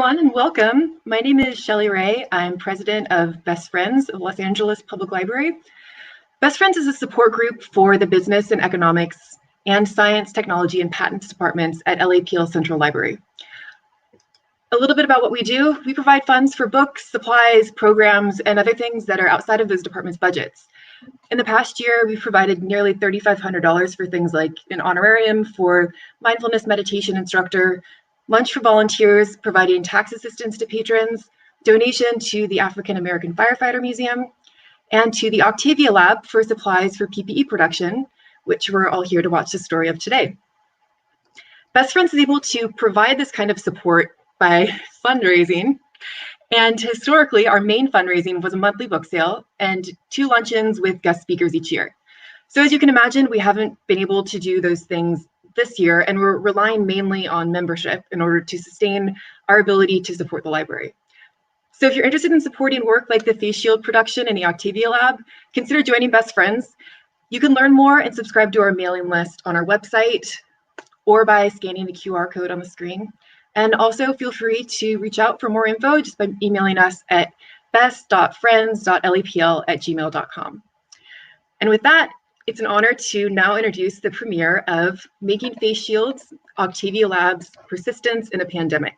everyone, and welcome. My name is Shelly Ray. I'm president of Best Friends of Los Angeles Public Library. Best Friends is a support group for the business and economics and science, technology, and patents departments at LAPL Central Library. A little bit about what we do. We provide funds for books, supplies, programs, and other things that are outside of those departments' budgets. In the past year, we've provided nearly $3,500 for things like an honorarium for mindfulness meditation instructor, lunch for volunteers, providing tax assistance to patrons, donation to the African American Firefighter Museum, and to the Octavia Lab for supplies for PPE production, which we're all here to watch the story of today. Best Friends is able to provide this kind of support by fundraising. And historically, our main fundraising was a monthly book sale and 2 luncheons with guest speakers each year. So as you can imagine, we haven't been able to do those things this year, and we're relying mainly on membership in order to sustain our ability to support the library. So if you're interested in supporting work like the face shield production in the Octavia Lab, consider joining Best Friends. You can learn more and subscribe to our mailing list on our website or by scanning the QR code on the screen. And also feel free to reach out for more info just by emailing us at best.friends.lapl@gmail.com. And with that, it's an honor to now introduce the premiere of Making Face Shields, Octavia Lab's Persistence in a Pandemic.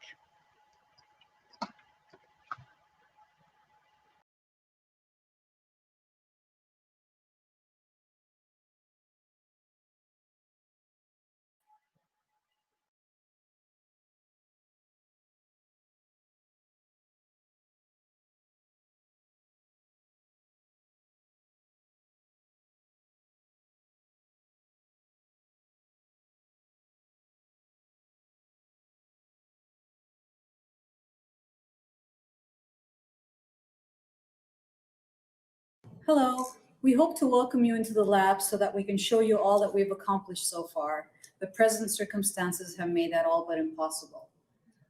Hello, we hope to welcome you into the lab so that we can show you all that we've accomplished so far. The present circumstances have made that all but impossible.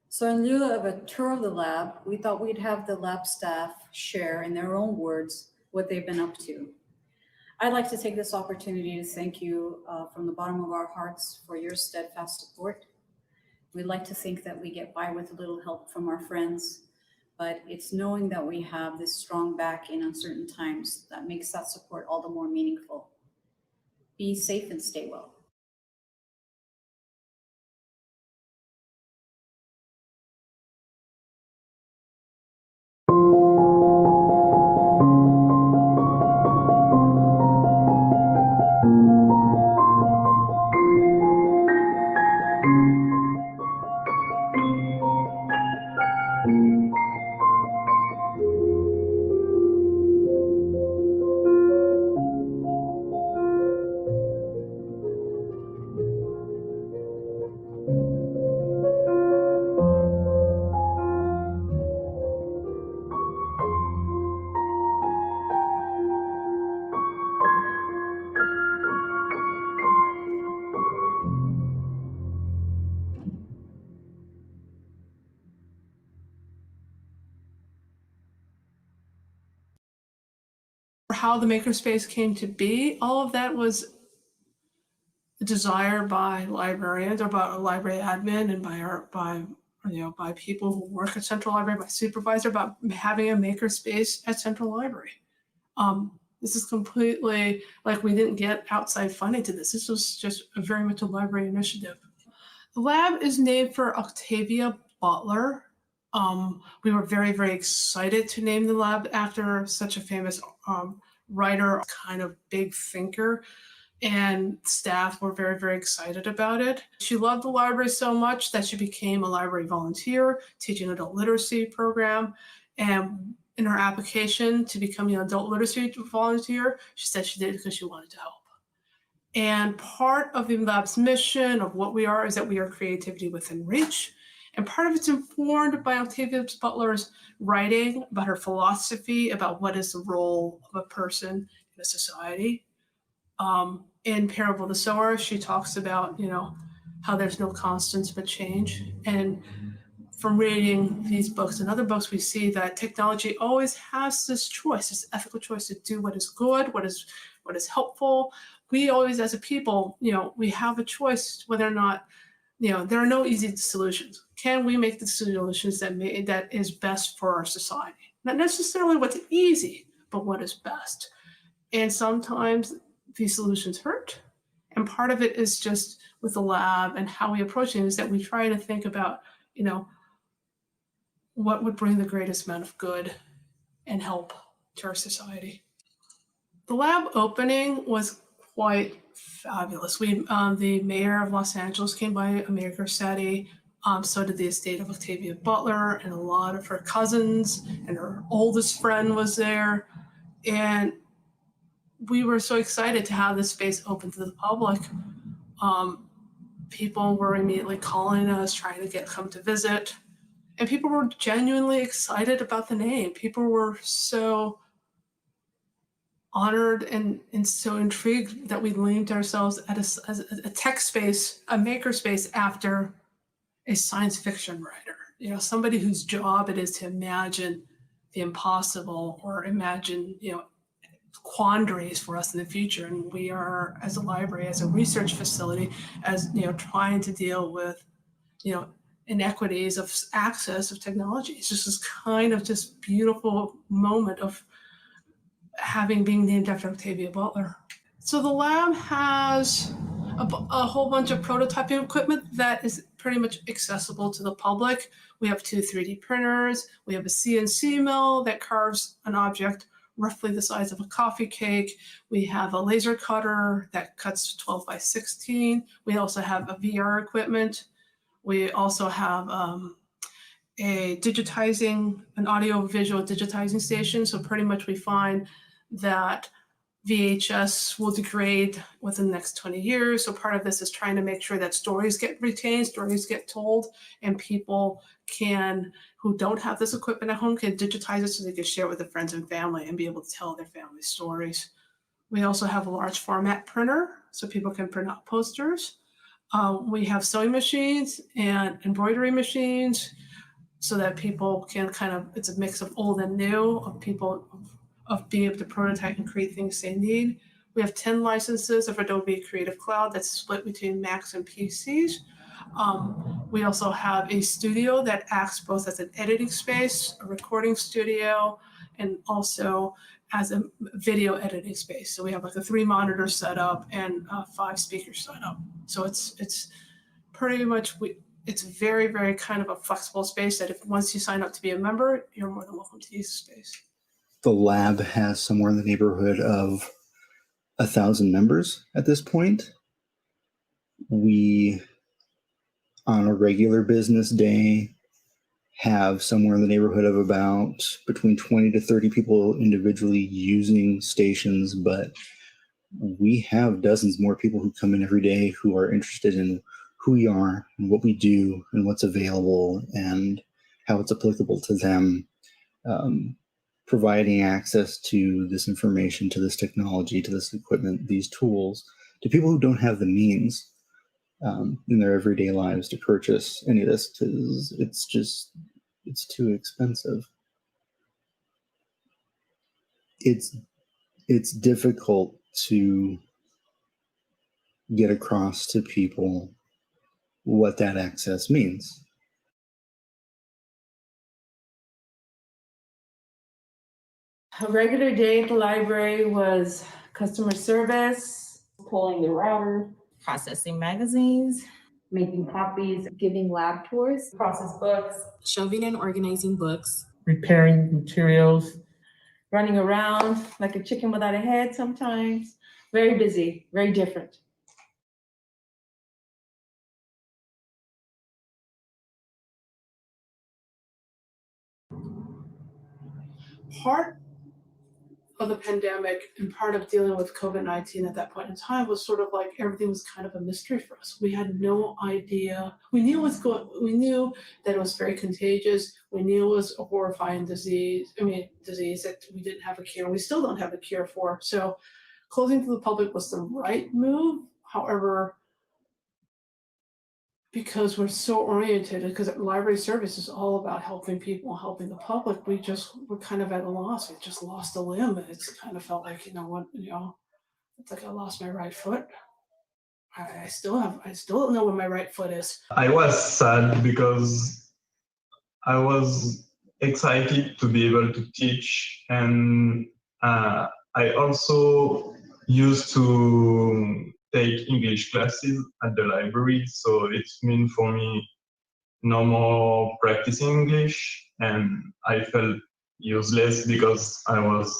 So in lieu of a tour of the lab, we thought we'd have the lab staff share in their own words what they've been up to. I'd like to take this opportunity to thank you from the bottom of our hearts for your steadfast support. We'd like to think that we get by with a little help from our friends, but it's knowing that we have this strong back in uncertain times that makes that support all the more meaningful. Be safe and stay well. How the makerspace came to be, all of that was desired by librarians or by a library admin and by people who work at Central Library, by supervisor, about having a makerspace at Central Library. This is completely like we didn't get outside funding to this. This was just very much a library initiative. The lab is named for Octavia Butler. We were very, very excited to name the lab after such a famous writer, kind of big thinker, and staff were very, very excited about it. She loved the library so much that she became a library volunteer, teaching an adult literacy program. And in her application to becoming an adult literacy volunteer, she said she did it because she wanted to help. And part of the lab's mission of what we are is that we are creativity within reach. And part of it's informed by Octavia Butler's writing about her philosophy about what is the role of a person in a society. In Parable of the Sower, she talks about, how there's no constants but change. And from reading these books and other books, we see that technology always has this choice, this ethical choice to do what is good, what is helpful. We always, as a people, we have a choice whether or not there are no easy solutions. Can we make the solutions that is best for our society? Not necessarily what's easy, but what is best. And sometimes these solutions hurt. And part of it is just with the lab and how we approach it is that we try to think about, what would bring the greatest amount of good and help to our society. The lab opening was quite fabulous. The mayor of Los Angeles came by, Mayor Garcetti. So did the estate of Octavia Butler, and a lot of her cousins, and her oldest friend was there. And we were so excited to have this space open to the public. People were immediately calling us, trying to come to visit. And people were genuinely excited about the name. People were so honored and so intrigued that we named ourselves as a tech space, a maker space after a science fiction writer, somebody whose job it is to imagine the impossible or imagine, quandaries for us in the future. And we are, as a library, as a research facility, as, trying to deal with, inequities of access of technology. It's just this kind of just beautiful moment of being named after Octavia Butler. So the lab has a whole bunch of prototyping equipment that is pretty much accessible to the public. We have 2 3D printers. We have a CNC mill that carves an object roughly the size of a coffee cake. We have a laser cutter that cuts 12 by 16. We also have a VR equipment. We also have an audio-visual digitizing station. So pretty much we find that VHS will degrade within the next 20 years. So part of this is trying to make sure that stories get retained, stories get told, and people who don't have this equipment at home can digitize it so they can share it with their friends and family and be able to tell their family stories. We also have a large format printer so people can print out posters. We have sewing machines and embroidery machines so that people can it's a mix of old and new, of being able to prototype and create things they need. We have 10 licenses of Adobe Creative Cloud that's split between Macs and PCs. We also have a studio that acts both as an editing space, a recording studio, and also as a video editing space. So we have like a 3-monitor setup and a 5-speaker setup. So it's pretty much, it's very, very kind of a flexible space that once you sign up to be a member, you're more than welcome to use the space. The lab has somewhere in the neighborhood of 1,000 members at this point. We, on a regular business day, have somewhere in the neighborhood of about between 20 to 30 people individually using stations, but we have dozens more people who come in every day who are interested in who we are and what we do and what's available and how it's applicable to them. Providing access to this information, to this technology, to this equipment, these tools, to people who don't have the means in their everyday lives to purchase any of this, because it's too expensive. It's difficult to get across to people what that access means. A regular day at the library was customer service, pulling the router, processing magazines, making copies, giving lab tours, process books, shelving and organizing books, repairing materials, running around like a chicken without a head sometimes. Very busy, very different. Part of the pandemic and part of dealing with COVID-19 at that point in time was sort of like everything was kind of a mystery for us. We had no idea. We knew that it was very contagious. We knew it was a horrifying disease that we didn't have a cure. We still don't have a cure for. So closing to the public was the right move. However, because we're so oriented, because library service is all about helping people, helping the public, we're kind of at a loss. We just lost a limb. And it's kind of felt like, it's like I lost my right foot. I still don't know where my right foot is. I was sad because I was excited to be able to teach, and I also used to take English classes at the library, so it's mean for me no more practicing English, and I felt useless because I was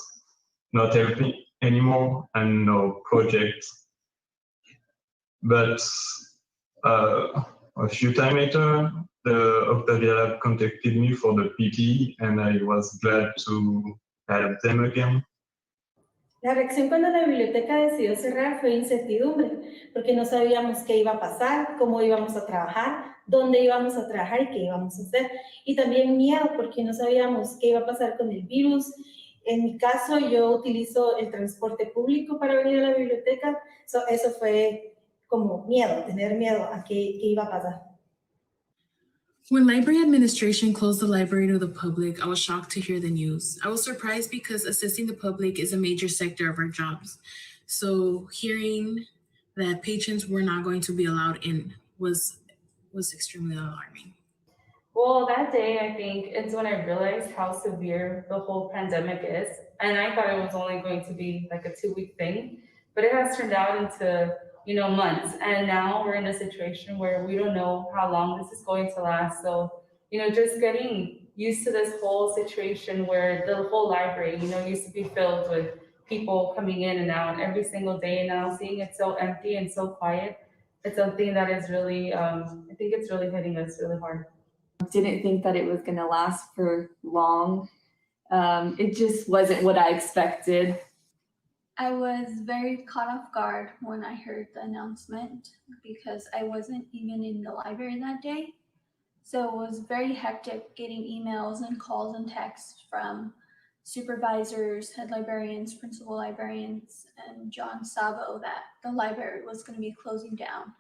not helping anymore and no projects. But a few time later, the Octavia Lab contacted me for the PT, and I was glad to help them again. La reacción cuando la biblioteca decidió cerrar fue incertidumbre, porque no sabíamos qué iba a pasar, cómo íbamos a trabajar, dónde íbamos a trabajar y qué íbamos a hacer. Y también miedo, porque no sabíamos qué iba a pasar con el virus. En mi caso, yo utilizo el transporte público para venir a la biblioteca. Eso fue como miedo, tener miedo a qué iba a pasar. When library administration closed the library to the public, I was shocked to hear the news. I was surprised because assisting the public is a major sector of our jobs. So hearing that patrons were not going to be allowed in was extremely alarming. Well, that day, I think it's when I realized how severe the whole pandemic is. And I thought it was only going to be like a 2-week thing, but it has turned out into, months. And now we're in a situation where we don't know how long this is going to last. So, just getting used to this whole situation where the whole library, used to be filled with people coming in and out every single day. Now seeing it so empty and so quiet, it's something that is really, I think it's really hitting us really hard. Didn't think that it was going to last for long. It just wasn't what I expected. I was very caught off guard when I heard the announcement because I wasn't even in the library that day. So it was very hectic getting emails and calls and texts from supervisors, head librarians, principal librarians, and John Savo that the library was going to be closing down.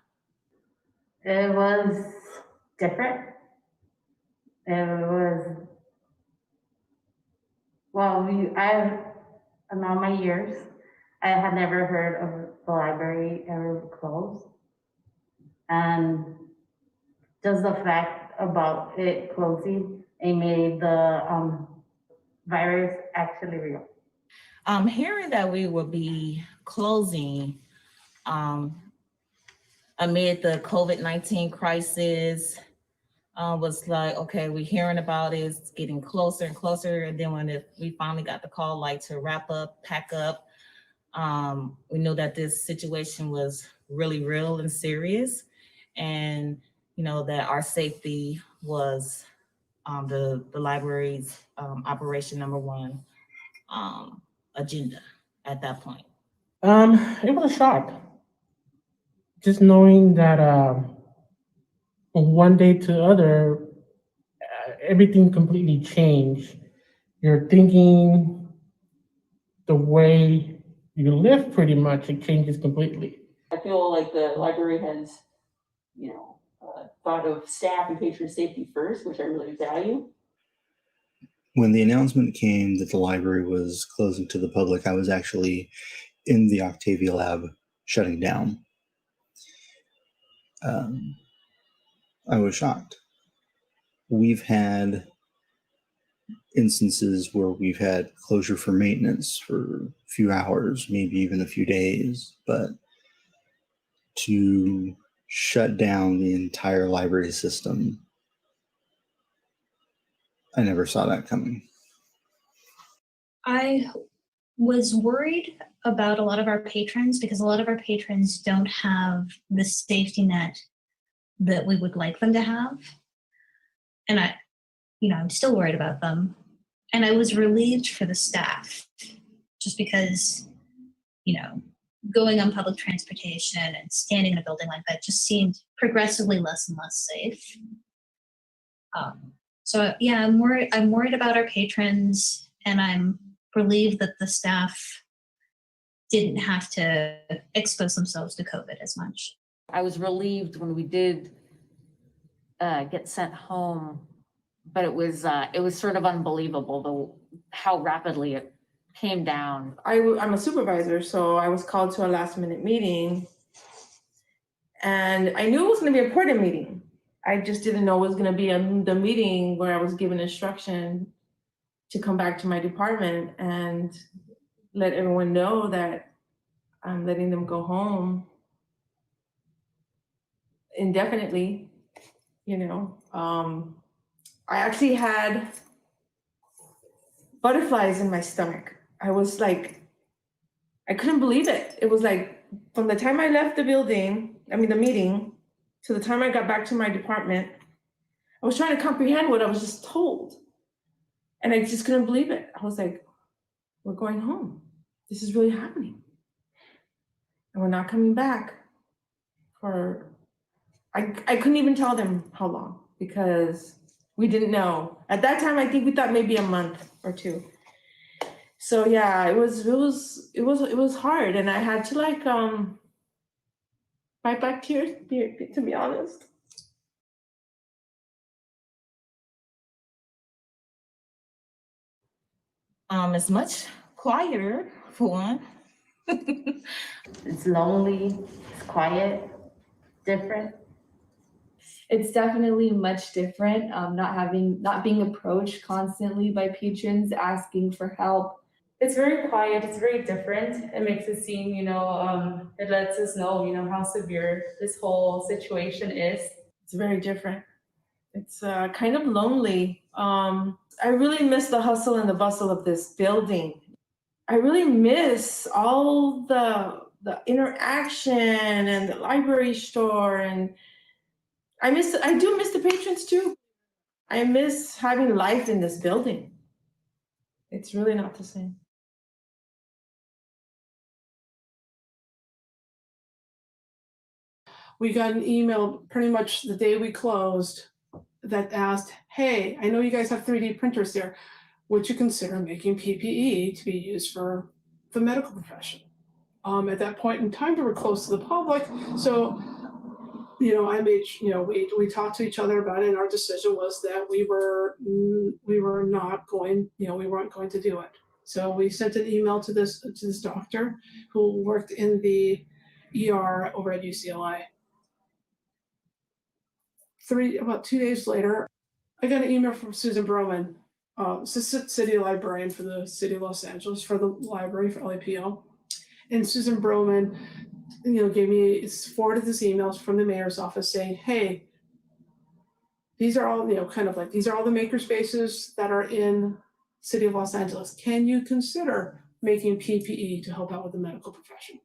It was different. In all my years, I had never heard of the library ever closed. And just the fact about it closing, it made the virus actually real. Hearing that we would be closing amid the COVID-19 crisis was like, okay, we're hearing about it, it's getting closer and closer. And then when we finally got the call, like to wrap up, pack up, we knew that this situation was really real and serious. And, that our safety was the library's operation number one agenda at that point. It was a shock. Just knowing that from one day to the other, everything completely changed. You're thinking, the way you live, pretty much, it changes completely. I feel like the library has, thought of staff and patron safety first, which I really value. When the announcement came that the library was closing to the public, I was actually in the Octavia Lab shutting down. I was shocked. We've had instances where we've had closure for maintenance for a few hours, maybe even a few days, but to shut down the entire library system, I never saw that coming. I was worried about a lot of our patrons because a lot of our patrons don't have the safety net that we would like them to have. And I'm still worried about them. And I was relieved for the staff just because, going on public transportation and standing in a building like that just seemed progressively less and less safe. So yeah, I'm worried about our patrons, and I'm relieved that the staff didn't have to expose themselves to COVID as much. I was relieved when we did get sent home, but it was sort of unbelievable how rapidly it came down. I'm a supervisor, so I was called to a last minute meeting, And I knew it was going to be a important meeting. I just didn't know it was going to be the meeting where I was given instruction to come back to my department and let everyone know that I'm letting them go home indefinitely, you know. I actually had butterflies in my stomach. I was like, I couldn't believe it. It was like from the time I left the meeting, to the time I got back to my department, I was trying to comprehend what I was just told. And I just couldn't believe it. I was like, we're going home. This is really happening. And we're not coming back for, I couldn't even tell them how long because we didn't know. At that time, I think we thought maybe a month or two. So yeah, it was hard. And I had to like, fight back tears, to be honest. It's much quieter for one. It's lonely, it's quiet, different. It's definitely much different. Not being approached constantly by patrons asking for help. It's very quiet, it's very different. It makes it seem, it lets us know, how severe this whole situation is. It's very different. It's kind of lonely. I really miss the hustle and the bustle of this building. I really miss all the interaction and the library store, and I do miss the patrons too. I miss having life in this building. It's really not the same. We got an email pretty much the day we closed that asked, hey, I know you guys have 3D printers there. Would you consider making PPE to be used for the medical profession? At that point in time, we were close to the public. So, I made, we talked to each other about it, and our decision was that we were not going, we weren't going to do it. So we sent an email to this doctor who worked in the ER over at UCLA. About 2 days later, I got an email from Susan Broman, assistant city librarian for the city of Los Angeles for the library for LAPO. And Susan Broman, forwarded this emails from the mayor's office saying, hey, these are all, these are all the maker spaces that are in city of Los Angeles. Can you consider making PPE to help out with the medical profession?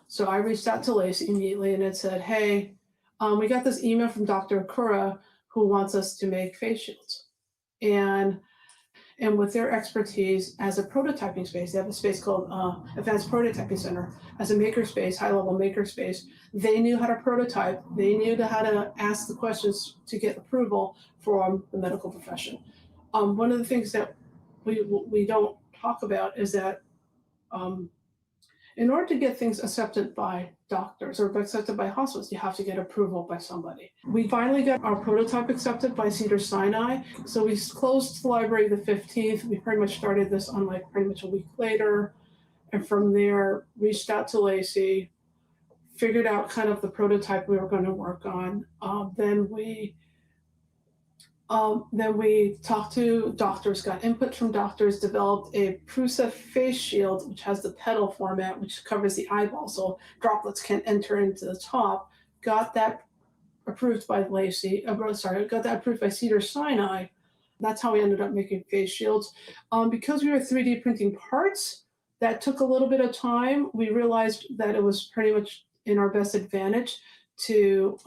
So I reached out to Lacey immediately and it said, hey, we got this email from Dr. Akura who wants us to make face shields. And with their expertise as a prototyping space, they have a space called Advanced Prototyping Center. As a makerspace, high-level makerspace, they knew how to prototype. They knew how to ask the questions to get approval from the medical profession. One of the things that we don't talk about is that in order to get things accepted by doctors or accepted by hospitals, you have to get approval by somebody. We finally got our prototype accepted by Cedars-Sinai. So we closed the library the 15th. We pretty much started this on pretty much a week later. And from there, reached out to Lacey, figured out kind of the prototype we were going to work on. Then we talked to doctors, got input from doctors, developed a Prusa face shield, which has the petal format, which covers the eyeball, so droplets can't enter into the top. Got that approved by Lacey, got that approved by Cedars-Sinai. That's how we ended up making face shields. Because we were 3D printing parts, that took a little bit of time. We realized that it was pretty much in our best advantage to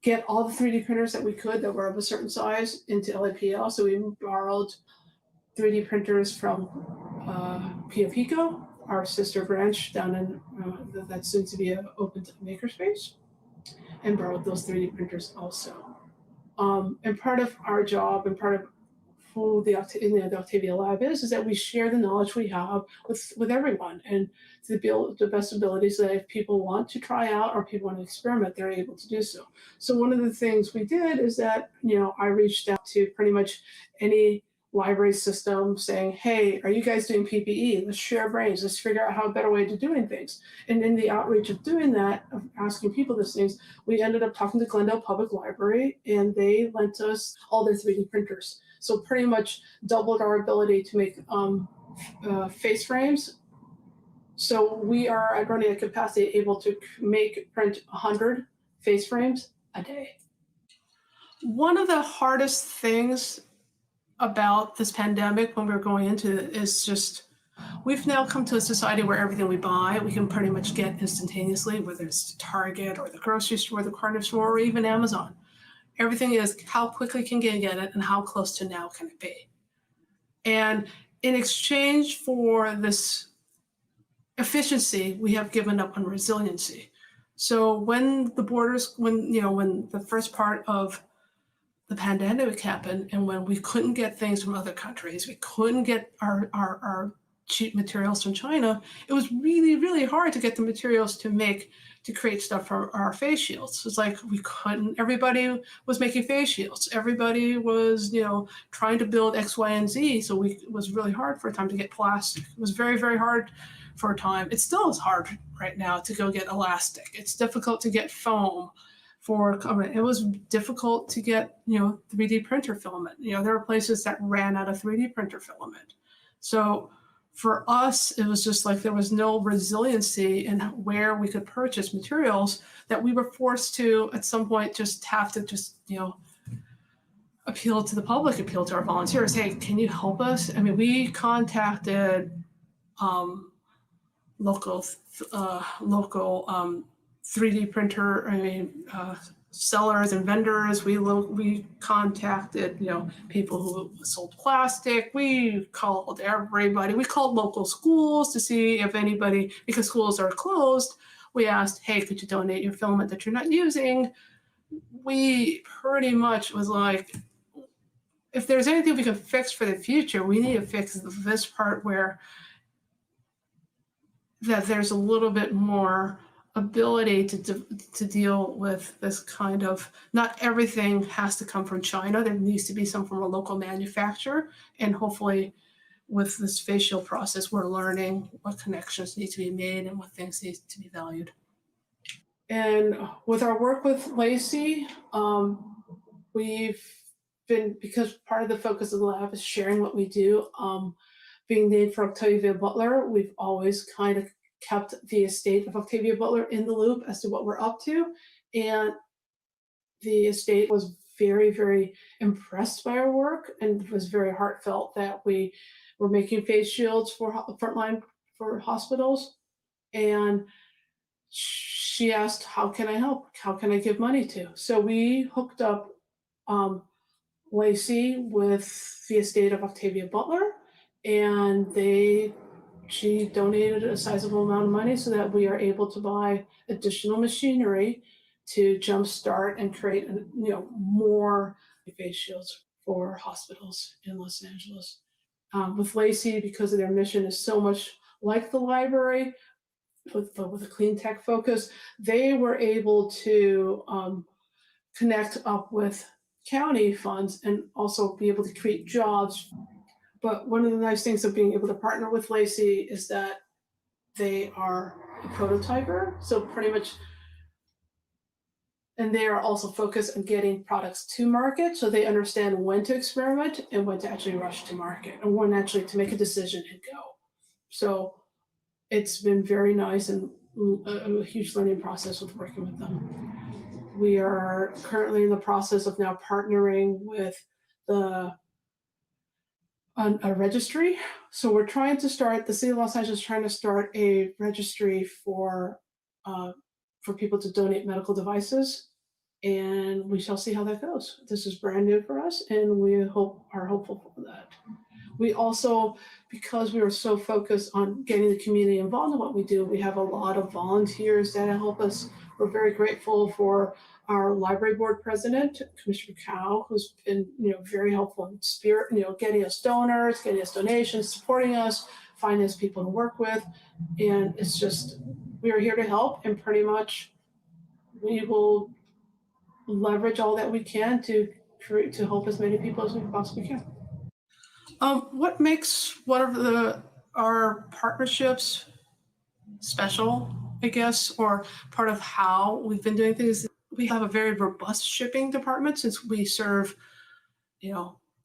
get all the 3D printers that we could that were of a certain size into LAPL. So we borrowed 3D printers from Pia Pico, our sister branch down in that's soon to be open to makerspace, and borrowed those 3D printers also. And part of our job and part of who the Octavia lab is that we share the knowledge we have with everyone, and to build the best abilities that if people want to try out or people want to experiment, they're able to do so. So one of the things we did is that, I reached out to pretty much any library system saying, hey, are you guys doing PPE? Let's share brains. Let's figure out how a better way to doing things. And in the outreach of doing that, of asking people these things, we ended up talking to Glendale Public Library, and they lent us all their 3D printers. So pretty much doubled our ability to make face frames. So we are at running a capacity able to print 100 face frames a day. One of the hardest things about this pandemic when we were going into it is just, we've now come to a society where everything we buy, we can pretty much get instantaneously, whether it's Target or the grocery store, the corner store, or even Amazon. Everything is how quickly can you get it and how close to now can it be? And in exchange for this efficiency, we have given up on resiliency. So when the first part of the pandemic happened, and when we couldn't get things from other countries, we couldn't get our cheap materials from China, it was really, really hard to get the materials to create stuff for our face shields. It's like we couldn't, everybody was making face shields. Everybody was, trying to build X, Y, and Z. So it was really hard for a time to get plastic. It was very, very hard for a time. It still is hard right now to go get elastic. It's difficult to get foam. It was difficult to get, 3D printer filament. There were places that ran out of 3D printer filament. So for us, it was just like there was no resiliency in where we could purchase materials, that we were forced to, at some point, just have to appeal to the public, appeal to our volunteers. Hey, can you help us? I mean, we contacted local 3D printer, sellers and vendors. We contacted, people who sold plastic. We called everybody. We called local schools to see if anybody, because schools are closed, we asked, hey, could you donate your filament that you're not using? We pretty much was like, if there's anything we can fix for the future, we need to fix this part where that there's a little bit more ability to deal with this kind of, not everything has to come from China. There needs to be some from a local manufacturer. And hopefully with this facial process, we're learning what connections need to be made and what things need to be valued. And with our work with Lacey, we've been, because part of the focus of the lab is sharing what we do, being named for Octavia Butler, we've always kind of kept the estate of Octavia Butler in the loop as to what we're up to. And the estate was very, very impressed by our work and was very heartfelt that we were making face shields for frontline for hospitals. And she asked, how can I help? How can I give money to? So we hooked up Lacey with the estate of Octavia Butler, and she donated a sizable amount of money so that we are able to buy additional machinery to jumpstart and create, more face shields for hospitals in Los Angeles. With Lacey, because of their mission is so much like the library, with a clean tech focus, they were able to connect up with county funds and also be able to create jobs. But one of the nice things of being able to partner with Lacey is that they are a prototyper. So pretty much, and they are also focused on getting products to market. So they understand when to experiment and when to actually rush to market and when actually to make a decision and go. So it's been very nice and a huge learning process with working with them. We are currently in the process of now partnering with a registry. So we're trying to start, the city of Los Angeles is trying to start a registry for people to donate medical devices, and we shall see how that goes. This is brand new for us, and we are hopeful for that. We also, because we were so focused on getting the community involved in what we do, we have a lot of volunteers that help us. We're very grateful for our library board president, Commissioner Cow, who's been, very helpful in spirit, getting us donors, getting us donations, supporting us, finding us people to work with. And it's just, we are here to help, and pretty much we will leverage all that we can to help as many people as we possibly can. What makes one of our partnerships special, I guess, or part of how we've been doing things, we have a very robust shipping department since we serve,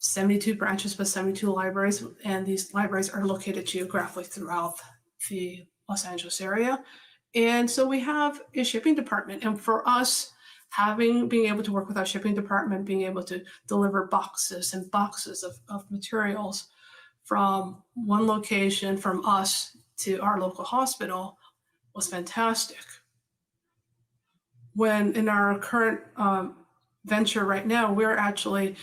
72 branches with 72 libraries, and these libraries are located geographically throughout the Los Angeles area. And so we have a shipping department, and for us, being able to work with our shipping department, being able to deliver boxes and boxes of materials from one location, from us to our local hospital, was fantastic. When in our current venture right now, we're actually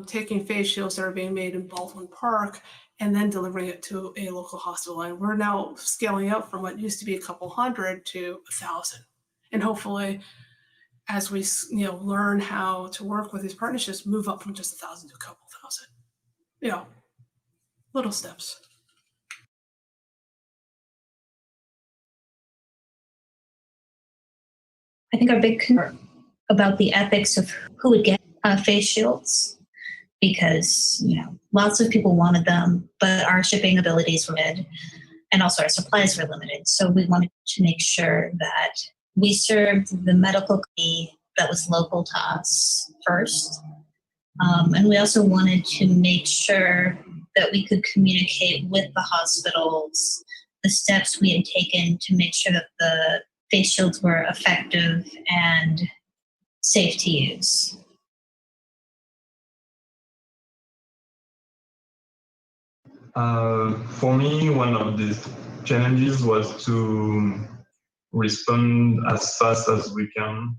taking face shields that are being made in Baldwin Park and then delivering it to a local hospital. And we're now scaling up from what used to be a couple hundred to 1,000. And hopefully, as we learn how to work with these partnerships, move up from just 1,000 to a couple thousand. Little steps. I think our big concern about the ethics of who would get face shields, because lots of people wanted them, but our shipping abilities were limited, and also our supplies were limited. So we wanted to make sure that we served the medical community that was local to us first, and we also wanted to make sure that we could communicate with the hospitals the steps we had taken to make sure that the face shields were effective and safe to use. For me, one of the challenges was to respond as fast as we can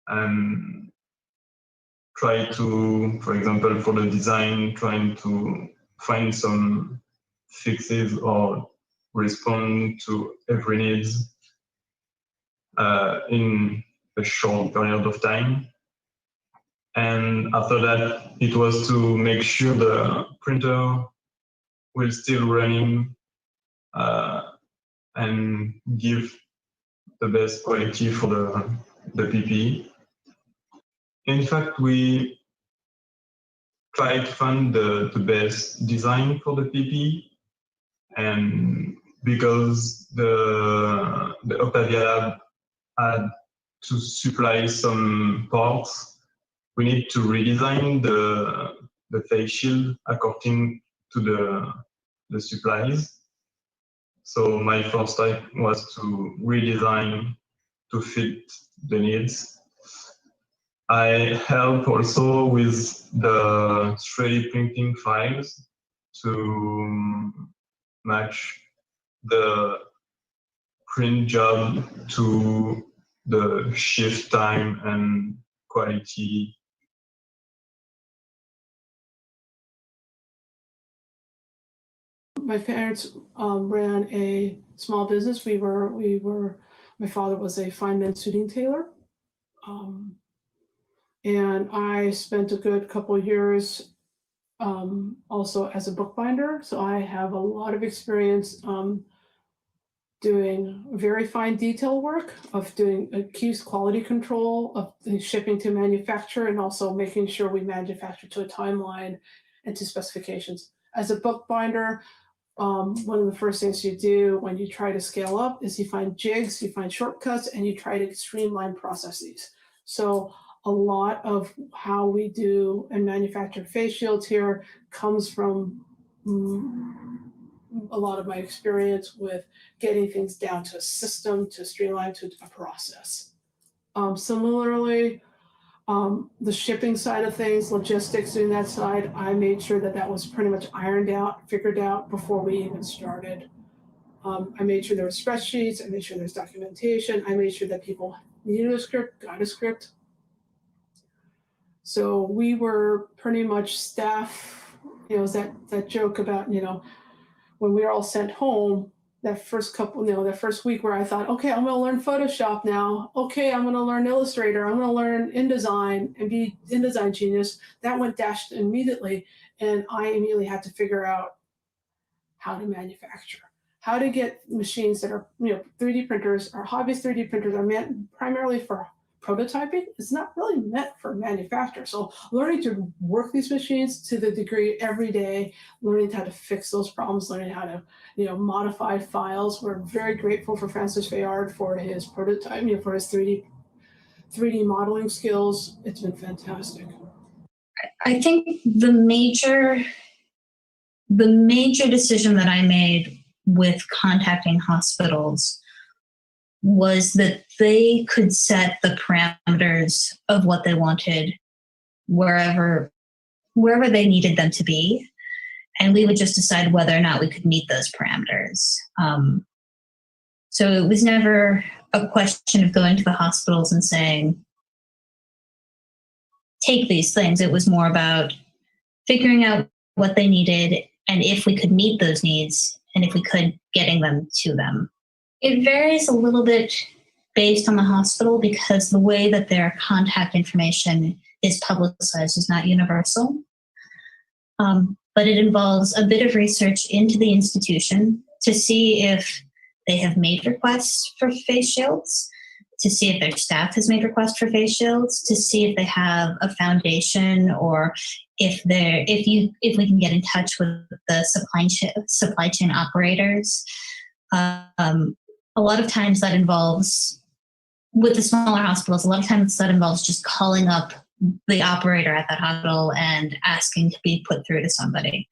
and try to, for example, for the design, trying to find some fixes or respond to every needs in a short period of time. And after that, it was to make sure the printer will still running and give the best quality for the PPE. In fact, we tried to find the best design for the PPE, and because the Octavia lab had to supply some parts, we need to redesign the face shield according to the supplies. So my first step was to redesign to fit the needs. I help also with the 3D printing files to match the print job to the shift time and quality. My parents ran a small business. My father was a fine men's suiting tailor. And I spent a good couple of years also as a bookbinder. So I have a lot of experience doing very fine detail work, of doing accused quality control, of shipping to manufacturer, and also making sure we manufacture to a timeline and to specifications. As a bookbinder, one of the first things you do when you try to scale up is you find jigs, you find shortcuts, and you try to streamline processes. So a lot of how we do and manufacture face shields here comes from a lot of my experience with getting things down to a system, to streamline to a process. Similarly, the shipping side of things, logistics doing that side, I made sure that was pretty much ironed out, figured out before we even started. I made sure there were spreadsheets, I made sure there's documentation, I made sure that people needed a script, got a script. So we were pretty much staff, that joke about, when we were all sent home, that first week where I thought, okay, I'm gonna learn Photoshop now. Okay, I'm gonna learn Illustrator. I'm gonna learn InDesign and be InDesign genius. That went dashed immediately. And I immediately had to figure out how to manufacture, how to get machines that are, 3D printers. Our hobbyist 3D printers are meant primarily for prototyping, it's not really meant for manufacture. So learning to work these machines to the degree every day, learning how to fix those problems, learning how to, modify files. We're very grateful for Francis Fayard for his prototype, for his 3D modeling skills. It's been fantastic. I think the major decision that I made with contacting hospitals was that they could set the parameters of what they wanted wherever they needed them to be. And we would just decide whether or not we could meet those parameters. So it was never a question of going to the hospitals and saying, take these things. It was more about figuring out what they needed and if we could meet those needs and if we could, getting them to them. It varies a little bit based on the hospital because the way that their contact information is publicized is not universal. But it involves a bit of research into the institution to see if they have made requests for face shields, to see if their staff has made requests for face shields, to see if they have a foundation or if we can get in touch with the supply chain operators. A lot of times that involves, with the smaller hospitals, a lot of times that involves just calling up the operator at that hospital and asking to be put through to somebody.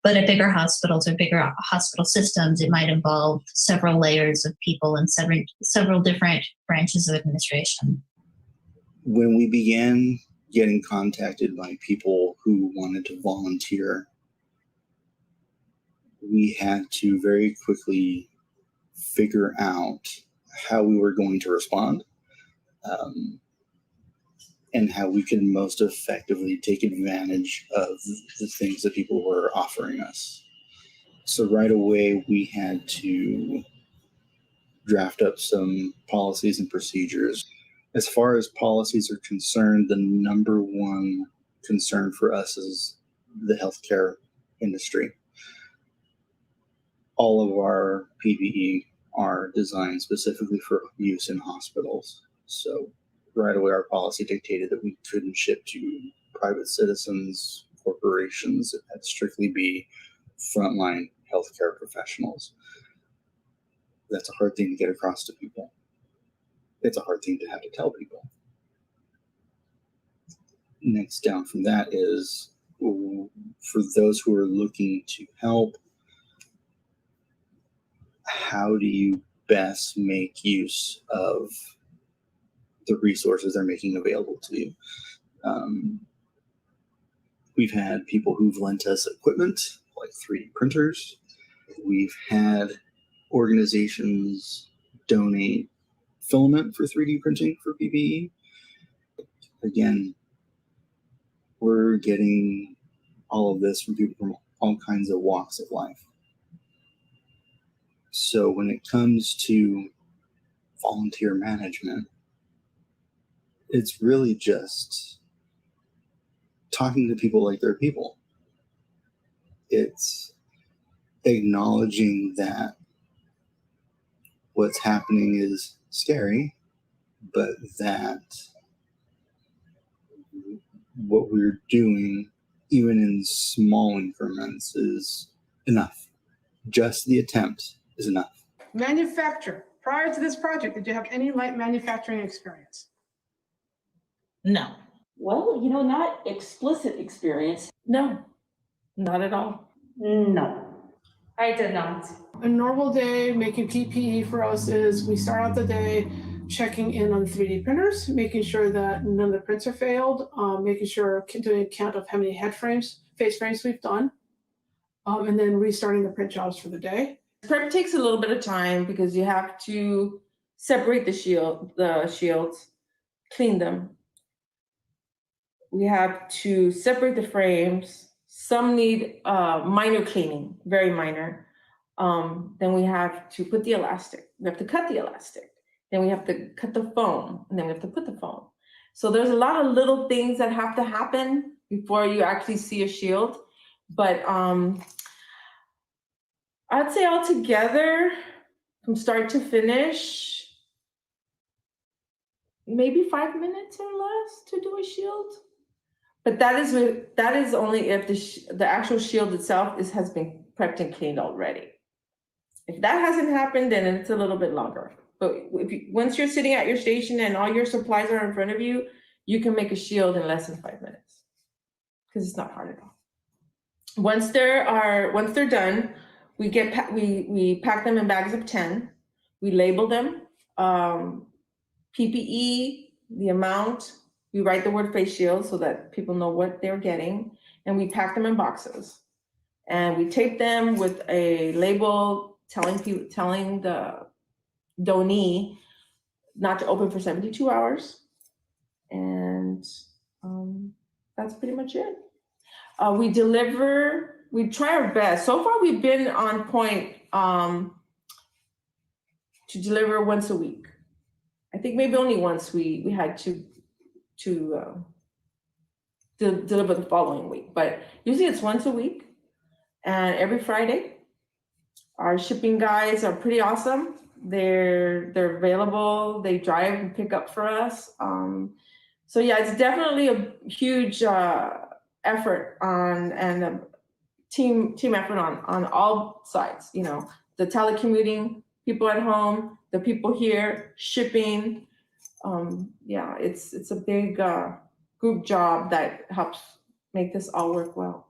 But at bigger hospitals or bigger hospital systems, it might involve several layers of people and several different branches of administration. When we began getting contacted by people who wanted to volunteer, we had to very quickly figure out how we were going to respond, and how we could most effectively take advantage of the things that people were offering us. So right away, we had to draft up some policies and procedures. As far as policies are concerned, the number one concern for us is the healthcare industry. All of our PPE are designed specifically for use in hospitals. So right away, our policy dictated that we couldn't ship to private citizens, corporations. It had to strictly be frontline healthcare professionals. That's a hard thing to get across to people. It's a hard thing to have to tell people. Next down from that is, for those who are looking to help, how do you best make use of the resources they're making available to you? We've had people who've lent us equipment, like 3D printers. We've had organizations donate filament for 3D printing for PPE. Again, we're getting all of this from people from all kinds of walks of life. So when it comes to volunteer management, it's really just talking to people like they're people. It's acknowledging that what's happening is scary, but that what we're doing, even in small increments, is enough. Just the attempt is enough. Manufacture. Prior to this project, did you have any light manufacturing experience? No. Well, not explicit experience. No, not at all. No. I did not. A normal day making PPE for us is we start out the day checking in on 3D printers, making sure that none of the prints are failed, making sure, doing a count of how many face frames we've done, and then restarting the print jobs for the day. Prep takes a little bit of time because you have to separate the shields, clean them. We have to separate the frames. Some need minor cleaning, very minor. Then we have to put the elastic. We have to cut the elastic. Then we have to cut the foam, and then we have to put the foam. So there's a lot of little things that have to happen before you actually see a shield. But I'd say altogether, from start to finish, maybe 5 minutes or less to do a shield. But that is only if the actual shield itself has been prepped and cleaned already. If that hasn't happened, then it's a little bit longer. But once you're sitting at your station and all your supplies are in front of you, you can make a shield in less than 5 minutes, because it's not hard at all. Once they're done, we pack them in bags of 10. We label them, PPE, the amount. We write the word face shield so that people know what they're getting, and we pack them in boxes. And we tape them with a label telling the donee not to open for 72 hours. And that's pretty much it. We try our best. So far, we've been on point to deliver once a week. I think maybe only once we had to deliver the following week, but usually it's once a week and every Friday. Our shipping guys are pretty awesome. They're available. They drive and pick up for us. So yeah, it's definitely a huge effort and a team effort on all sides. You know, the telecommuting, people at home, the people here, shipping. Yeah, it's a big group job that helps make this all work well.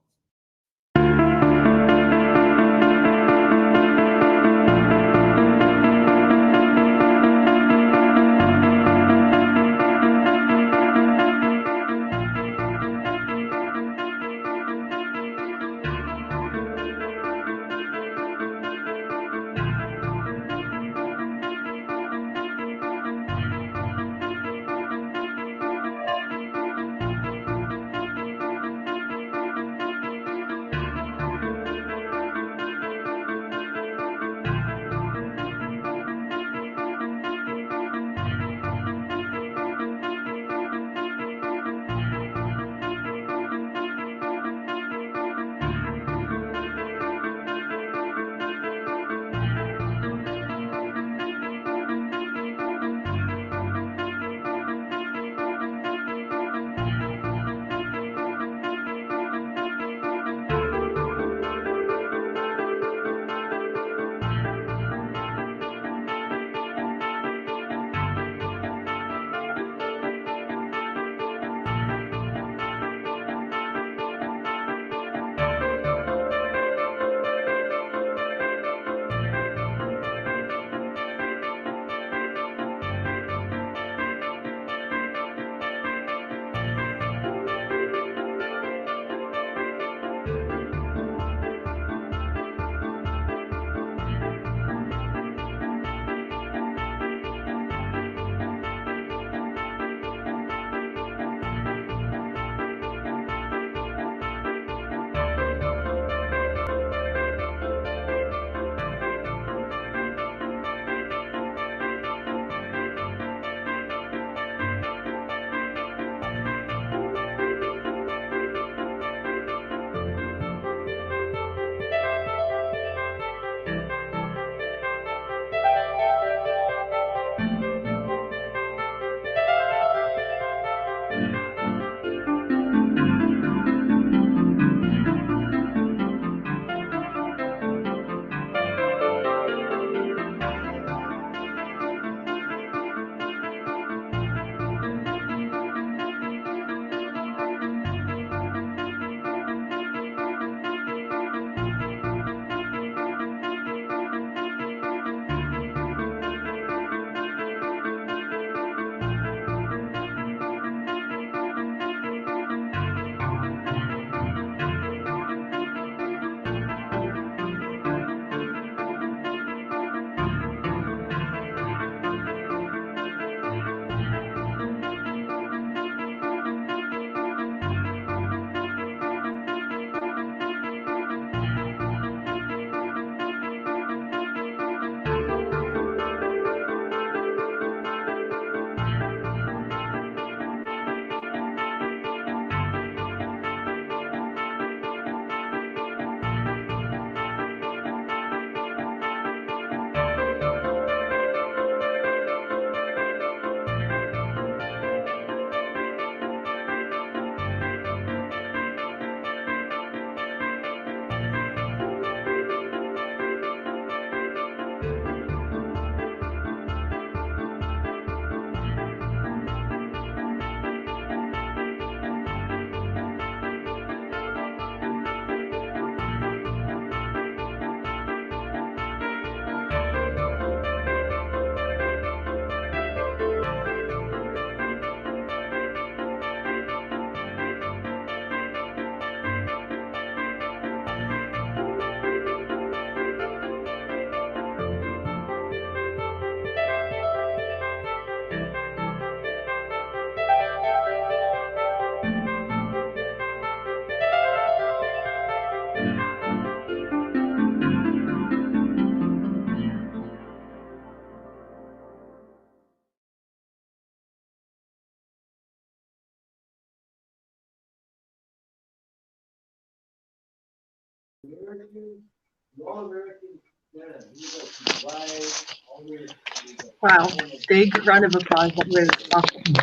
Wow, big round of applause. That was awesome.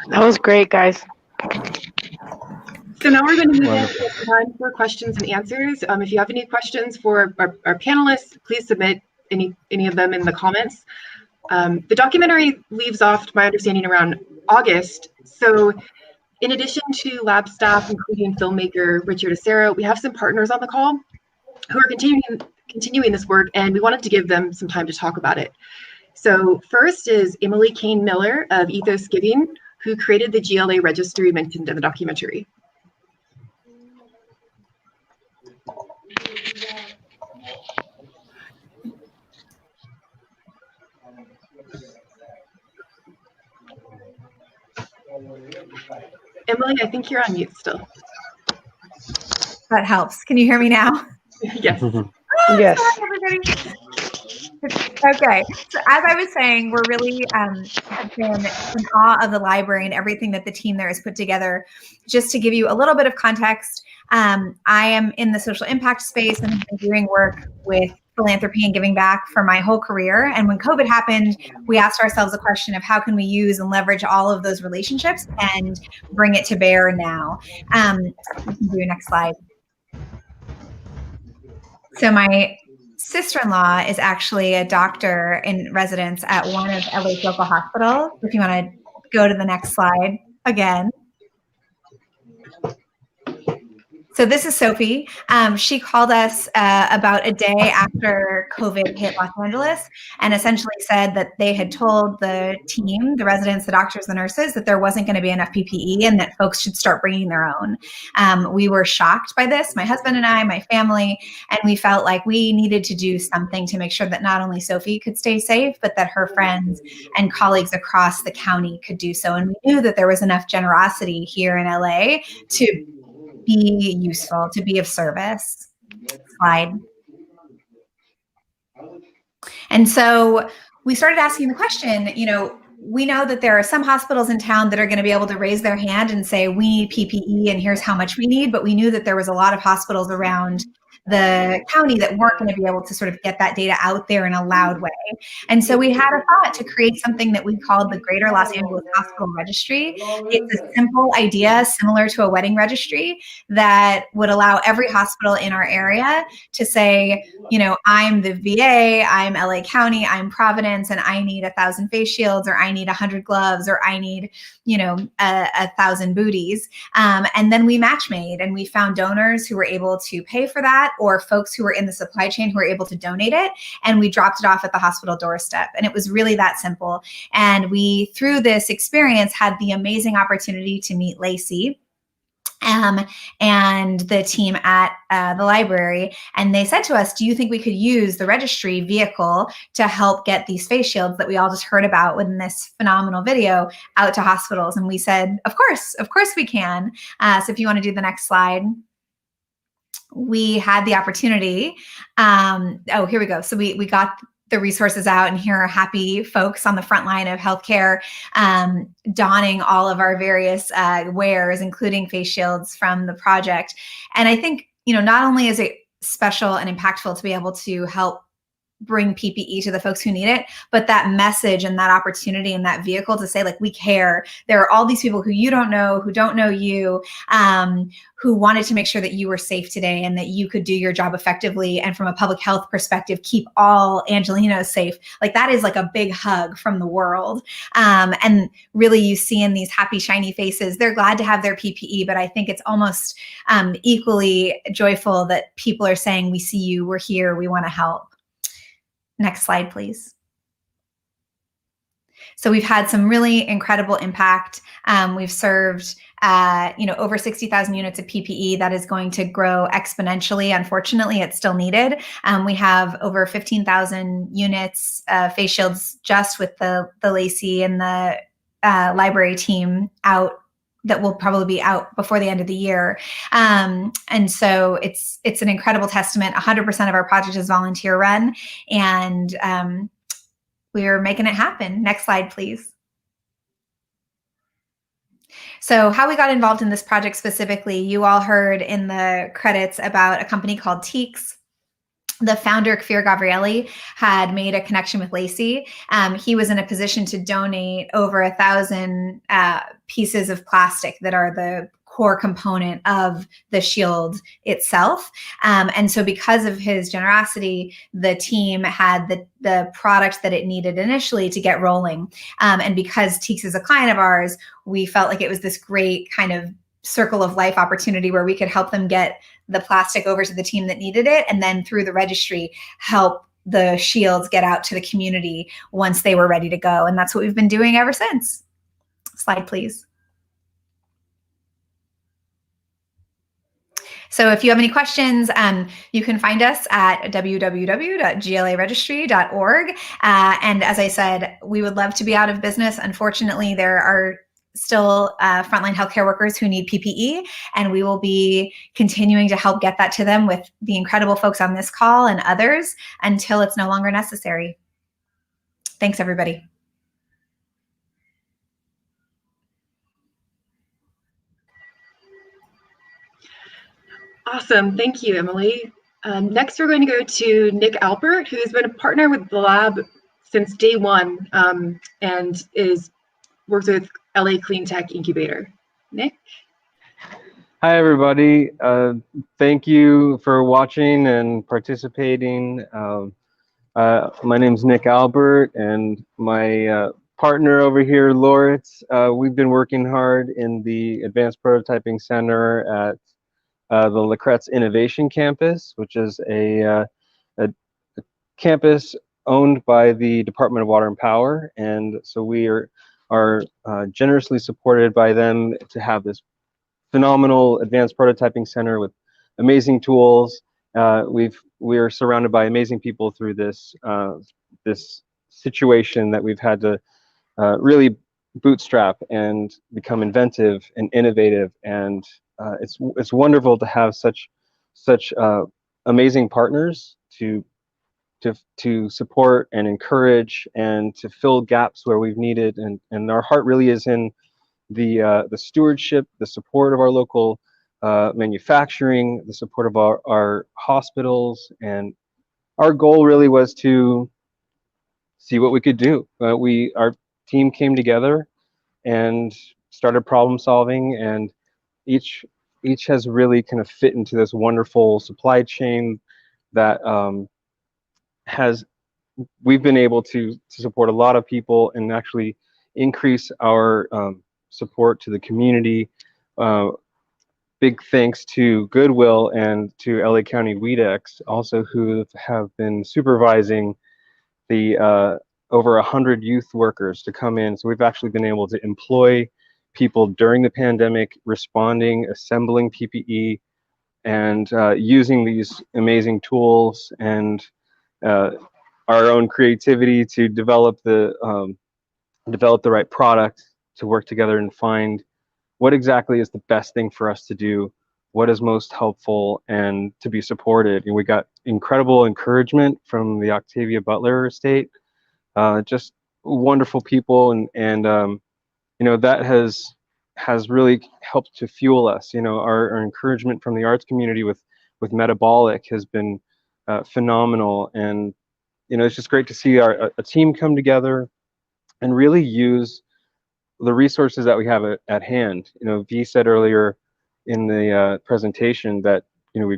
That was great, guys. So now we're going to move into time for questions and answers. If you have any questions for our panelists, please submit any of them in the comments. The documentary leaves off, to my understanding, around August. So in addition to lab staff, including filmmaker Richard Acero, we have some partners on the call who are continuing this work, and we wanted to give them some time to talk about it. So first is Emily Kane Miller of Ethos Giving, who created the GLA registry mentioned in the documentary. Emily, I think you're on mute still. That helps. Can you hear me now? Yes. Yes. Sorry, everybody. Okay, so as I was saying, we're really have been in awe of the library and everything that the team there has put together. Just to give you a little bit of context, I am in the social impact space and have been doing work with philanthropy and giving back for my whole career. And when COVID happened, we asked ourselves a question of how can we use and leverage all of those relationships and bring it to bear now. You can do your next slide. So my sister-in-law is actually a doctor in residence at one of LA's local hospitals. If you want to go to the next slide again. So this is Sophie. She called us about a day after COVID hit Los Angeles and essentially said that they had told the team, the residents, the doctors, the nurses, that there wasn't going to be enough PPE and that folks should start bringing their own. We were shocked by this, my husband and I, my family, and we felt like we needed to do something to make sure that not only Sophie could stay safe, but that her friends and colleagues across the county could do so. And we knew that there was enough generosity here in LA to be useful, to be of service. Slide. And so we started asking the question, we know that there are some hospitals in town that are going to be able to raise their hand and say, we need PPE and here's how much we need. But we knew that there was a lot of hospitals around the county that weren't going to be able to sort of get that data out there in a loud way. And so we had a thought to create something that we called the Greater Los Angeles Hospital Registry. It's a simple idea similar to a wedding registry that would allow every hospital in our area to say, I'm the VA, I'm LA County, I'm Providence, and I need 1,000 face shields, or I need 100 gloves, or I need, 1,000 booties. And then we match made and we found donors who were able to pay for that, or folks who were in the supply chain who were able to donate it. And we dropped it off at the hospital doorstep. And it was really that simple. And we, through this experience, had the amazing opportunity to meet Lacey and the team at the library. And they said to us, do you think we could use the registry vehicle to help get these face shields that we all just heard about within this phenomenal video out to hospitals? And we said, of course we can. So if you want to do the next slide. We had the opportunity. Oh, here we go. So we got the resources out, and here are happy folks on the front line of healthcare donning all of our various wares, including face shields from the project. And I think, not only is it special and impactful to be able to help bring PPE to the folks who need it, but that message and that opportunity and that vehicle to say, like, we care. There are all these people who you don't know, who don't know you, who wanted to make sure that you were safe today and that you could do your job effectively. And from a public health perspective, keep all Angelinos safe. Like, that is like a big hug from the world. And really you see in these happy, shiny faces, they're glad to have their PPE, but I think it's almost equally joyful that people are saying, we see you, we're here, we want to help. Next slide, please. So we've had some really incredible impact. We've served, over 60,000 units of PPE. That is going to grow exponentially. Unfortunately, it's still needed. We have over 15,000 units face shields just with the Lacey and the library team out that will probably be out before the end of the year. And so it's an incredible testament. 100% of our project is volunteer run, and we're making it happen. Next slide, please. So how we got involved in this project specifically, you all heard in the credits about a company called Teeks. The founder, Kfir Gavrieli, had made a connection with Lacey. He was in a position to donate over 1,000 pieces of plastic that are the core component of the shield itself. And so because of his generosity, the team had the product that it needed initially to get rolling. And because Teeks is a client of ours, we felt like it was this great kind of circle of life opportunity where we could help them get the plastic over to the team that needed it, and then through the registry help the shields get out to the community once they were ready to go. And that's what we've been doing ever since. Slide, please. So if you have any questions, you can find us at www.glaregistry.org. And as I said, we would love to be out of business. Unfortunately, there are still frontline healthcare workers who need PPE, and we will be continuing to help get that to them with the incredible folks on this call and others until it's no longer necessary. Thanks, everybody. Awesome. Thank you, Emily. Next, we're going to go to Nick Albert, who has been a partner with the lab since day one and works with LA Clean Tech Incubator. Nick? Hi, everybody. Thank you for watching and participating. My name's Nick Albert, and my partner over here, Loritz, we've been working hard in the Advanced Prototyping Center at the Lacretz Innovation Campus, which is a campus owned by the Department of Water and Power. And so we are generously supported by them to have this phenomenal advanced prototyping center with amazing tools. We are surrounded by amazing people through this this situation that we've had to really bootstrap and become inventive and innovative. And it's wonderful to have such amazing partners to support and encourage and to fill gaps where we've needed. And our heart really is in the stewardship, the support of our local manufacturing, the support of our hospitals. And our goal really was to see what we could do. Our team came together and started problem solving, and each has really kind of fit into this wonderful supply chain that we've been able to support a lot of people and actually increase our support to the community. Big thanks to Goodwill and to LA County WEDEX also, who have been supervising the over 100 youth workers to come in. So we've actually been able to employ people during the pandemic, responding, assembling PPE, and using these amazing tools and our own creativity to develop the right product, to work together and find what exactly is the best thing for us to do, what is most helpful, and to be supported. And we got incredible encouragement from the Octavia Butler estate, just wonderful people, and you know, that has really helped to fuel us. You know, our encouragement from the arts community with Metabolic has been phenomenal. And you know, it's just great to see a team come together and really use the resources that we have at hand. You know, V said earlier in the presentation that, you know,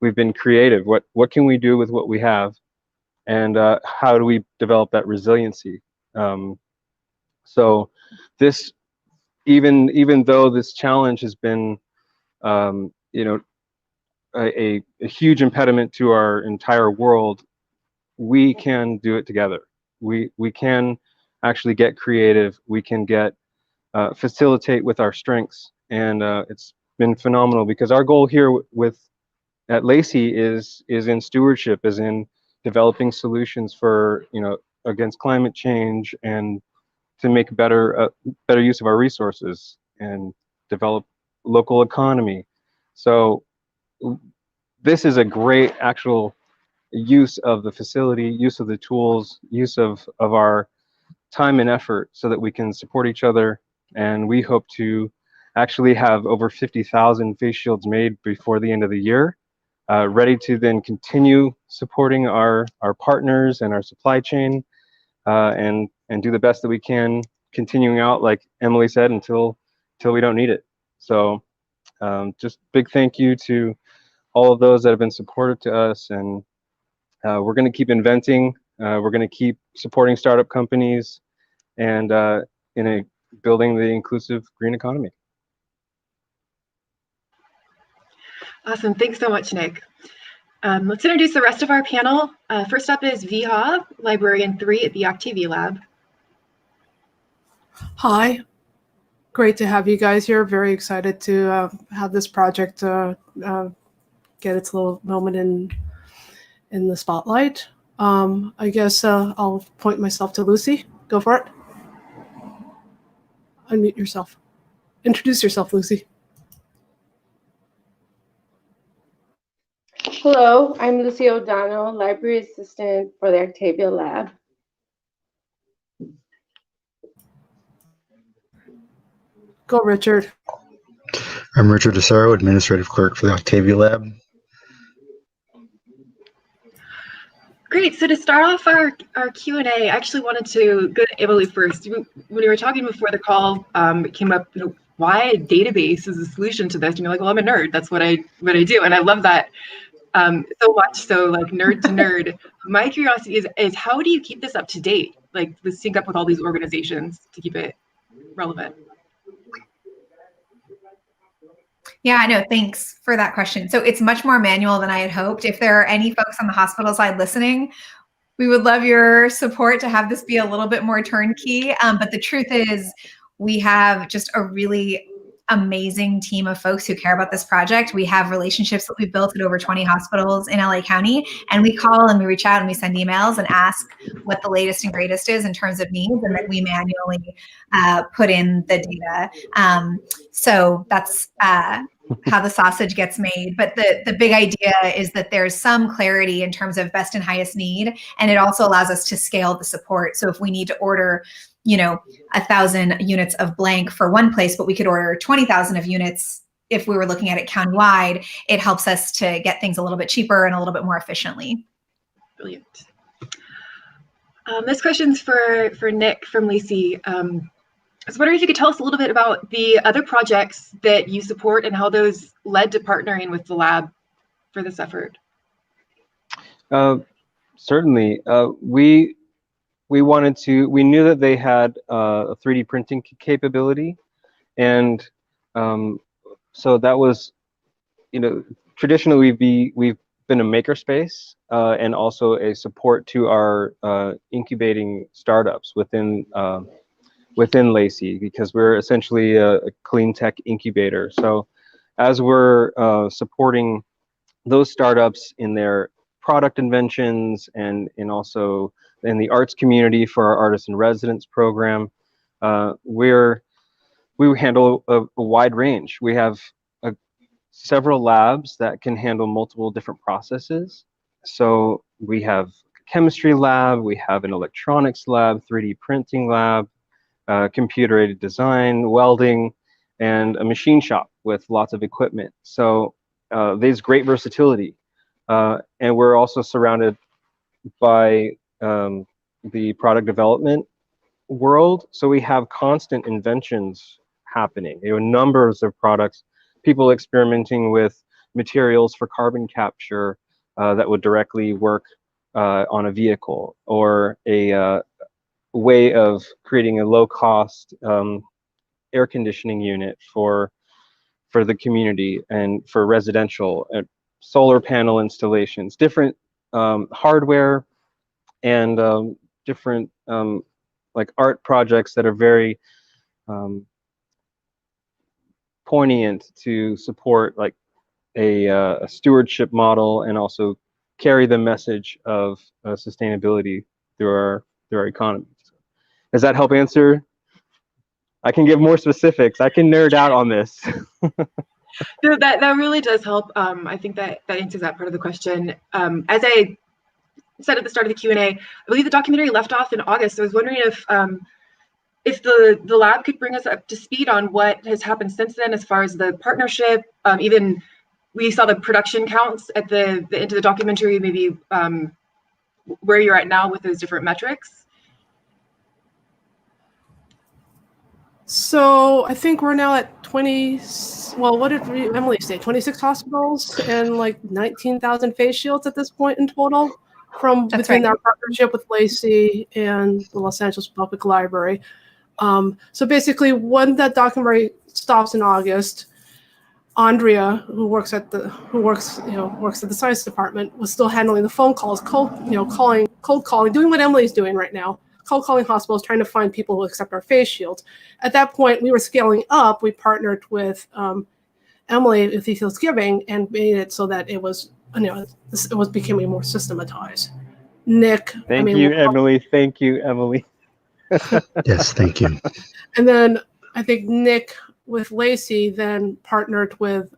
we've been creative. What can we do with what we have, and how do we develop that resiliency? So this, even though this challenge has been, you know, a huge impediment to our entire world, we can do it together. We can actually get creative. We can get facilitate with our strengths, and it's been phenomenal, because our goal here at Lacey is in stewardship, is in developing solutions for, you know, against climate change, and to make better use of our resources and develop local economy. So this is a great actual use of the facility, use of the tools, use of our time and effort, so that we can support each other and we hope to actually have over 50,000 face shields made before the end of the year, ready to then continue supporting our partners and our supply chain, and do the best that we can, continuing out, like Emily said, until we don't need it. So just big thank you to all of those that have been supportive to us, and we're going to keep inventing. We're going to keep supporting startup companies, and building the inclusive green economy. Awesome. Thanks so much, Nick. Let's introduce the rest of our panel. First up is Viha, Librarian 3 at the Octavia Lab. Hi, great to have you guys here. Very excited to have this project get its little moment in the spotlight. I guess I'll point myself to Lucy. Go for it. Unmute yourself. Introduce yourself, Lucy. Hello, I'm Lucy O'Donnell, Library Assistant for the Octavia Lab. Go, Richard. I'm Richard DeSaro, Administrative Clerk for the Octavia Lab. Great. So to start off our Q&A, I actually wanted to go to Emily first. When we were talking before the call, it came up, why a database is a solution to this? And you're like, well, I'm a nerd. That's what I do. And I love that so much. So like nerd to nerd. My curiosity is how do you keep this up to date? Like sync up with all these organizations to keep it relevant? Yeah, no, thanks for that question. So it's much more manual than I had hoped. If there are any folks on the hospital side listening, we would love your support to have this be a little bit more turnkey. But the truth is, we have just a really amazing team of folks who care about this project. We have relationships that we've built at over 20 hospitals in LA County, and we call and we reach out and we send emails and ask what the latest and greatest is in terms of needs, and then we manually put in the data. So that's how the sausage gets made. But the big idea is that there's some clarity in terms of best and highest need, and it also allows us to scale the support. So if we need to order 1,000 units of blank for one place, but we could order 20,000 of units if we were looking at it countywide, it helps us to get things a little bit cheaper and a little bit more efficiently. Brilliant. This question's for Nick from Lacey. I was wondering if you could tell us a little bit about the other projects that you support and how those led to partnering with the lab for this effort. Certainly. We knew that they had a 3D printing capability, and so that was, traditionally we've been a makerspace and also a support to our incubating startups within Lacey, because we're essentially a clean tech incubator. So as we're supporting those startups in their product inventions and also in the arts community for our artists in residence program, we handle a wide range. We have several labs that can handle multiple different processes. So we have a chemistry lab, we have an electronics lab, 3D printing lab, computer-aided design, welding, and a machine shop with lots of equipment. So there's great versatility. And we're also surrounded by the product development world. So we have constant inventions happening. Numbers of products, people experimenting with materials for carbon capture that would directly work on a vehicle, or a way of creating a low-cost air conditioning unit for the community and for residential and solar panel installations, different hardware, and different like art projects that are very poignant to support like a stewardship model and also carry the message of sustainability through our economy. Does that help answer? I can give more specifics. I can nerd out on this. No, that really does help. I think that answers that part of the question. As I said at the start of the Q&A, I believe the documentary left off in August. So I was wondering if if the lab could bring us up to speed on what has happened since then, as far as the partnership, even we saw the production counts at the end of the documentary, maybe where you're at now with those different metrics. So I think we're now at 20, well, what did Emily say? 26 hospitals and like 19,000 face shields at this point in total from That's between right. our partnership with Lacey and the Los Angeles Public Library. So basically when that documentary stops in August, Andrea, who works at the science department, was still handling the phone calls, cold calling, doing what Emily's doing right now, cold calling hospitals, trying to find people who accept our face shields. At that point, we were scaling up. We partnered with Emily with Ethos Giving and made it so that it was, becoming more systematized. Nick, Thank you, Emily. Thank you, Emily. Yes, thank you. And then I think Nick with Lacey then partnered with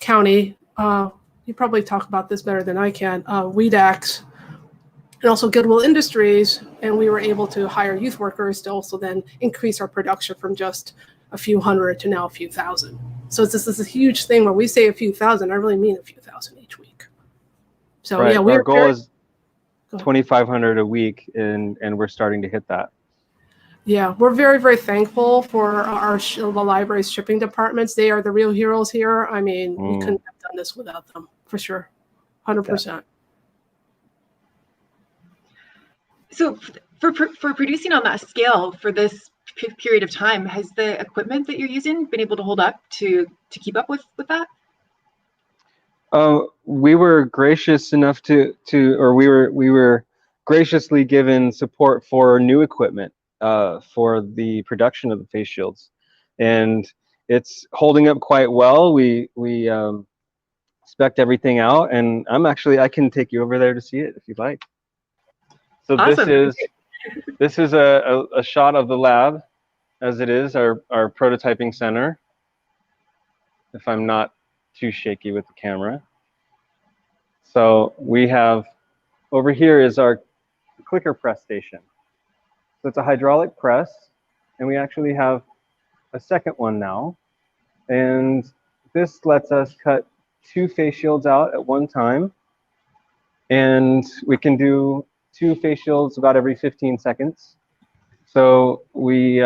county. You probably talk about this better than I can. WEDAX and also Goodwill Industries, and we were able to hire youth workers to also then increase our production from just a few hundred to now a few thousand. So it's this is a huge thing where we say a few thousand, I really mean a few thousand each week. So right. yeah, our goal is 2,500 a week, and we're starting to hit that. Yeah, we're very, very thankful for the library's shipping departments. They are the real heroes here. I mean, we couldn't have done this without them, for sure, 100%. So for producing on that scale for this period of time, has the equipment that you're using been able to hold up to keep up with that? We were gracious enough or we were graciously given support for new equipment for the production of the face shields, and it's holding up quite well. We spec'd everything out, and I can take you over there to see it if you'd like. So awesome. This is a shot of the lab as it is, our prototyping center, if I'm not too shaky with the camera. So we have, over here is our clicker press station. So it's a hydraulic press, and we actually have a second one now. And this lets us cut 2 face shields out at one time. And we can do 2 face shields about every 15 seconds. So we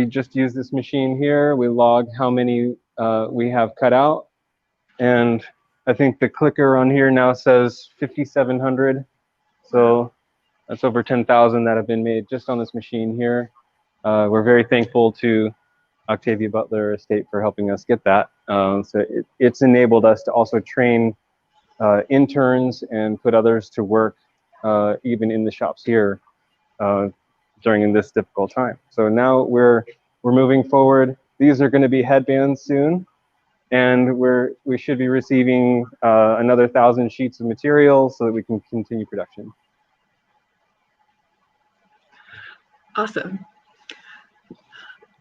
just use this machine here. We log how many we have cut out. And I think the clicker on here now says 5,700. So that's over 10,000 that have been made just on this machine here. We're very thankful to Octavia Butler Estate for helping us get that. So it's enabled us to also train interns and put others to work even in the shops here during this difficult time. So now we're moving forward. These are going to be headbands soon, and we should be receiving another 1,000 sheets of material so that we can continue production. Awesome.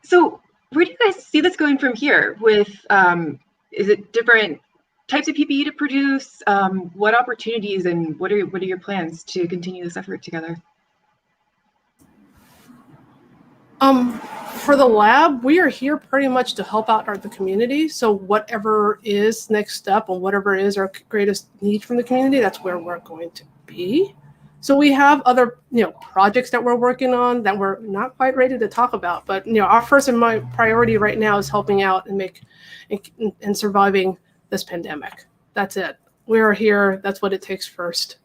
So where do you guys see this going from here? With is it different types of PPE to produce? What opportunities and what are your plans to continue this effort together? For the lab, we are here pretty much to help out the community. So whatever is next step and whatever is our greatest need from the community, that's where we're going to be. So we have other projects that we're working on that we're not quite ready to talk about. But our first and my priority right now is helping out and surviving this pandemic. That's it. We are here. That's what it takes first.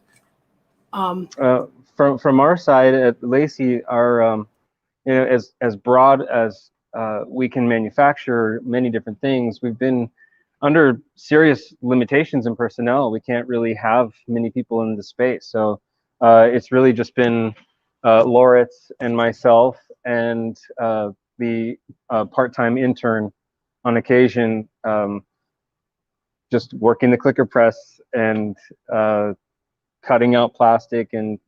From our side at Lacey, our as broad as we can manufacture many different things, we've been under serious limitations in personnel. We can't really have many people in the space. So it's really just been Loritz and myself and the part-time intern on occasion, just working the clicker press and cutting out plastic and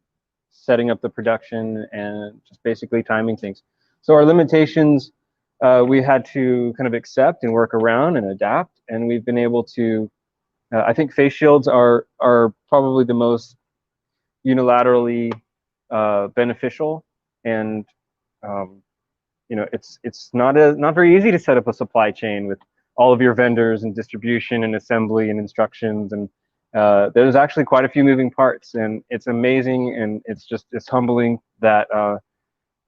setting up the production and just basically timing things. So our limitations, we had to kind of accept and work around and adapt, and we've been able to, I think face shields are probably the most unilaterally beneficial and you know, it's not very easy to set up a supply chain with all of your vendors and distribution and assembly and instructions, and there's actually quite a few moving parts, and it's amazing, and it's humbling that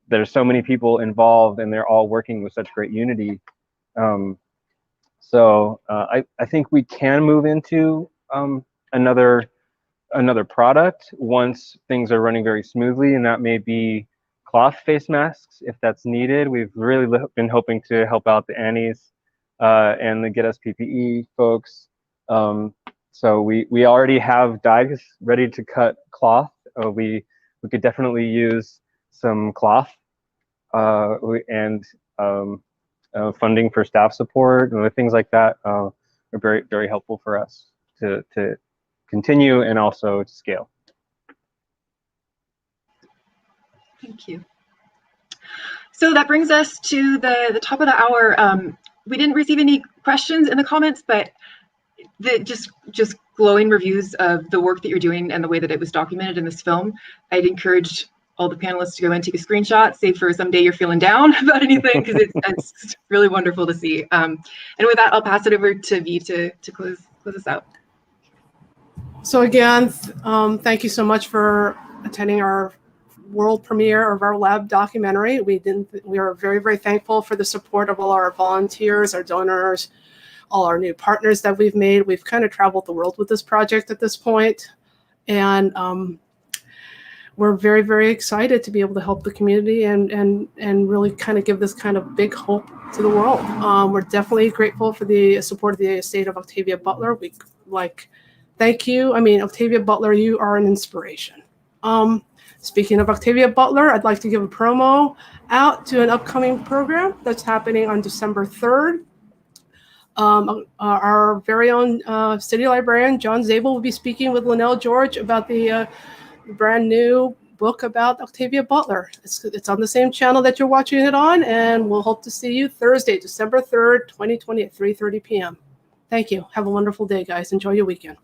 there's so many people involved and they're all working with such great unity. So I think we can move into another product once things are running very smoothly, and that may be cloth face masks if that's needed. We've really been hoping to help out the Annies and the Get Us PPE folks. So we already have dies ready to cut cloth. We could definitely use some cloth and funding for staff support and things like that are very, very helpful for us to continue and also to scale. Thank you. So that brings us to the top of the hour. We didn't receive any questions in the comments, but just glowing reviews of the work that you're doing and the way that it was documented in this film. I'd encourage all the panelists to go and take a screenshot, save for someday you're feeling down about anything, because it's really wonderful to see. And with that, I'll pass it over to V to close us out. So again, thank you so much for attending our world premiere of our lab documentary. We are very, very thankful for the support of all our volunteers, our donors, all our new partners that we've made. We've kind of traveled the world with this project at this point, and we're very, very excited to be able to help the community and really kind of give this kind of big hope to the world. We're definitely grateful for the support of the estate of Octavia Butler. Thank you. I mean, Octavia Butler, you are an inspiration. Speaking of Octavia Butler, I'd like to give a promo out to an upcoming program that's happening on December 3rd. Our very own city librarian, John Zabel, will be speaking with Linnell George about the brand new book about Octavia Butler. It's on the same channel that you're watching it on, and we'll hope to see you Thursday, December 3rd, 2020 at 3:30 p.m. Thank you. Have a wonderful day, guys. Enjoy your weekend.